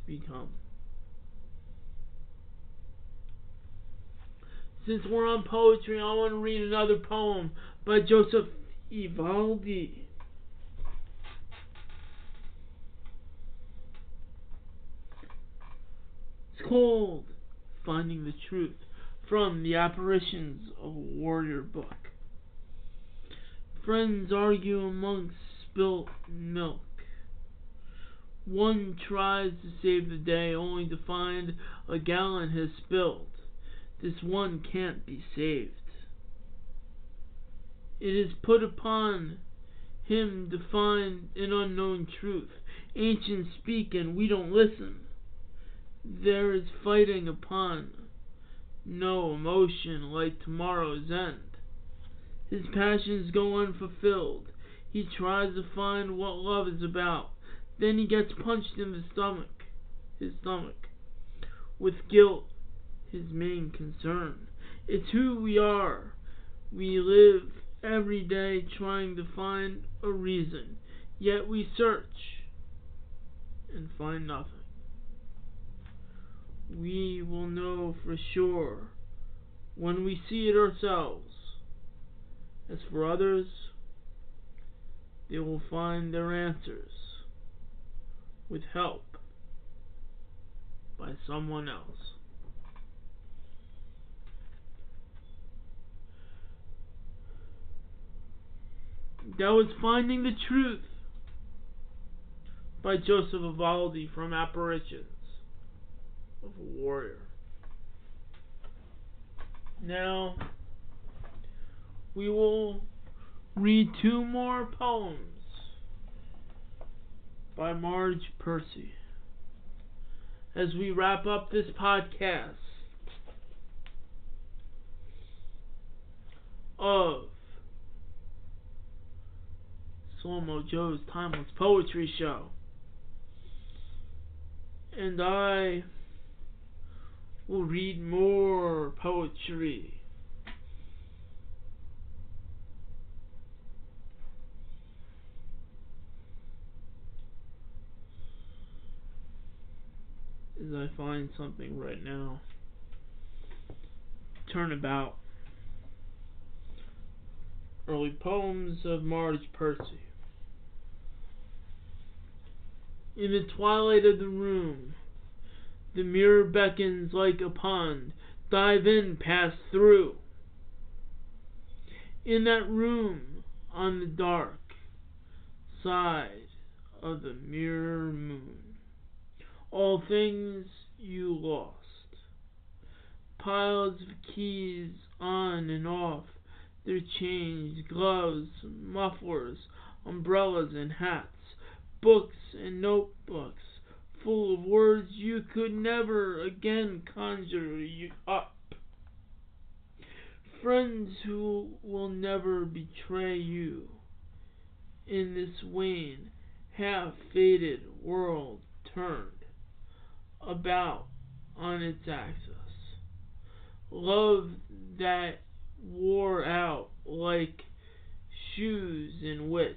become. Since we're on poetry, I want to read another poem by Joseph Evaldi. It's called Finding the Truth, from the Apparitions of a Warrior book. Friends argue amongst spilt milk. One tries to save the day only to find a gallon has spilled. This one can't be saved. It is put upon him to find an unknown truth. Ancients speak and we don't listen. There is fighting upon no emotion like tomorrow's end. His passions go unfulfilled. He tries to find what love is about. Then he gets punched in the stomach. His stomach. With guilt, his main concern. It's who we are. We live every day trying to find a reason. Yet we search and find nothing. We will know for sure when we see it ourselves. As for others, they will find their answers with help by someone else. That was Finding the Truth by Joseph Evaldi, from Apparitions of a Warrior. Now, we will read two more poems by Marge Piercy as we wrap up this podcast of Slo Mo Joe's Timeless Poetry Show. And I will read more poetry as I find something right now. Turnabout. Early poems of Marge Piercy. In the twilight of the room, the mirror beckons like a pond. Dive in, pass through. In that room, on the dark side of the mirror moon, all things you lost. Piles of keys on and off their chains, gloves, mufflers, umbrellas and hats, books and notebooks full of words you could never again conjure up. Friends who will never betray you in this wan, half-faded world turned about on its axis. Love that wore out like shoes in which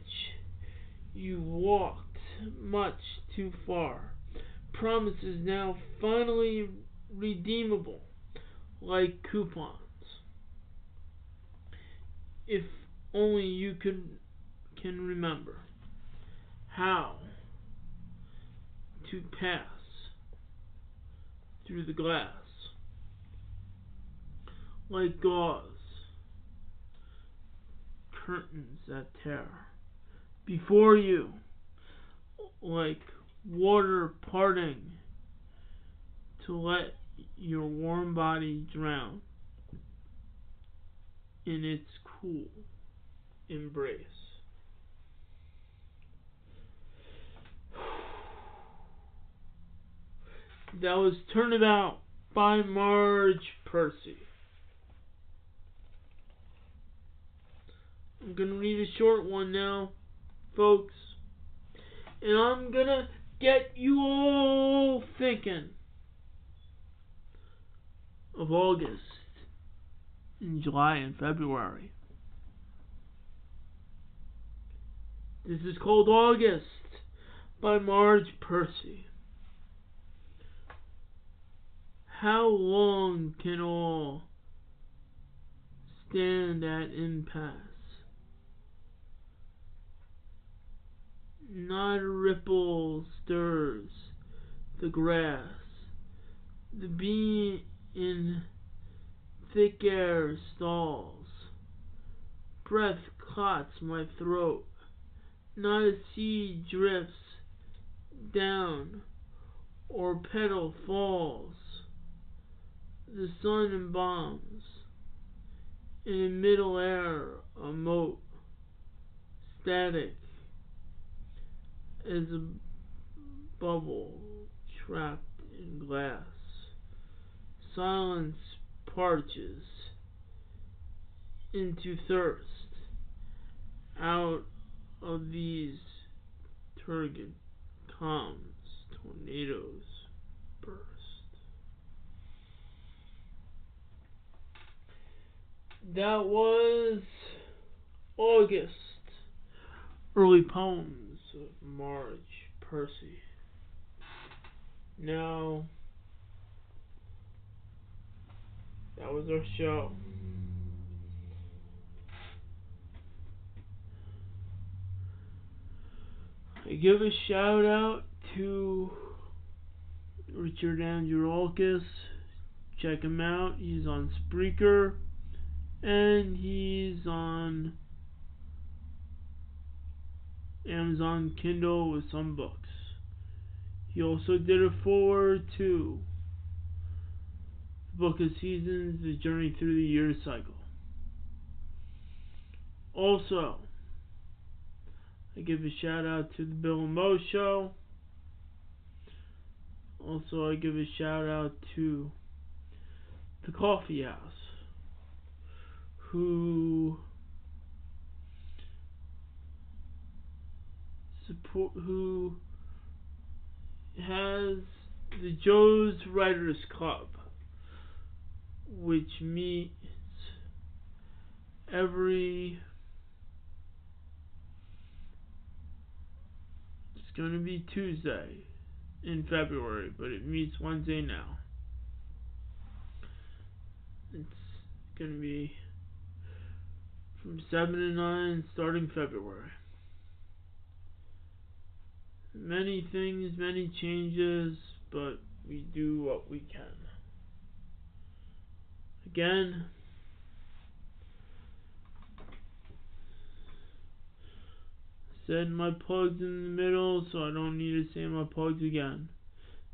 you walked much too far. Promises now finally redeemable like coupons. If only you can remember how to pass through the glass like gauze curtains that tear before you, like water parting to let your warm body drown in its cool embrace. That was Turnabout by Marge Piercy. I'm going to read a short one now, folks. And I'm going to get you all thinking of August and July and February. This is called August by Marge Piercy. How long can all stand at impasse? Not a ripple stirs the grass. The bee in thick air stalls. Breath clots my throat. Not a seed drifts down or petal falls. The sun embalms in a middle air a mote, static as a bubble trapped in glass. Silence parches into thirst. Out of these turgid calms, tornadoes burst. That was August. Early poems of Marge, Piercy. Now, that was our show. I give a shout out to Richard Andrew. Check him out. He's on Spreaker and he's on Amazon Kindle with some books. He also did a foreword to the Book of Seasons, The Journey Through the Year Cycle. Also, I give a shout out to the Bill and Mo Show. Also, I give a shout out to the Coffee House, who has the Joe's Writers Club, which meets it's going to be Tuesday in February, but it meets Wednesday now. It's going to be from 7 to 9 starting February. Many things, many changes, but we do what we can. Again, said my plugs in the middle, so I don't need to say my plugs again.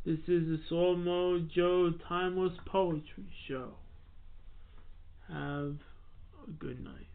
This is the Slo Mo Joe Timeless Poetry Show. Have a good night.